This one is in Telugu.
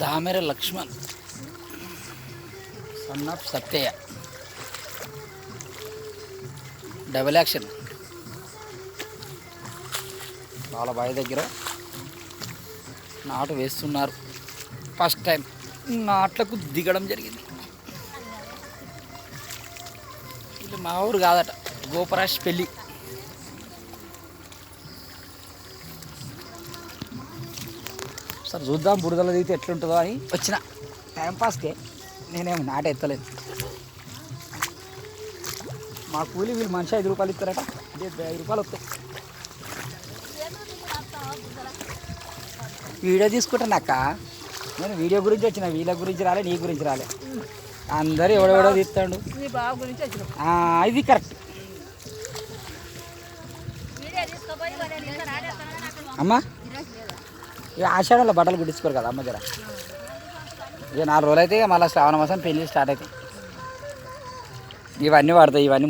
Damera Laxman son of Satyaiah double action వాళ్ళ బావి దగ్గర నాటు వేస్తున్నారు. ఫస్ట్ టైం నాట్లకు దిగడం జరిగింది. ఇది మా ఊరు కాదట, గోపరాజ్ పెళ్ళి. సరే చూద్దాం బురదలో దిగితే ఎట్లుంటుందో అని వచ్చిన టైంపాస్కే. నేనేం నాట ఎత్తలేదు. మా కూలి వీళ్ళు మనిషి 5 రూపాయలు ఇస్తారట, 5 రూపాయలు వస్తాయి. వీడియో తీసుకుంటాను అక్క. నేను వీడియో గురించి వచ్చిన, వీళ్ళ గురించి రాలే, నీ గురించి రాలే. అందరూ ఎవడెవడో తీస్తాడు. ఇది కరెక్ట్ అమ్మా. ఇక ఆషాఢంలో బట్టలు కుట్టించుకోరు కదా అమ్మ జర. ఇక 4 రోజులు అయితే ఇక మళ్ళీ శ్రావణ మాసం పెళ్ళి స్టార్ట్ అవుతాయి. ఇవన్నీ పడతాయి. ఇవన్నీ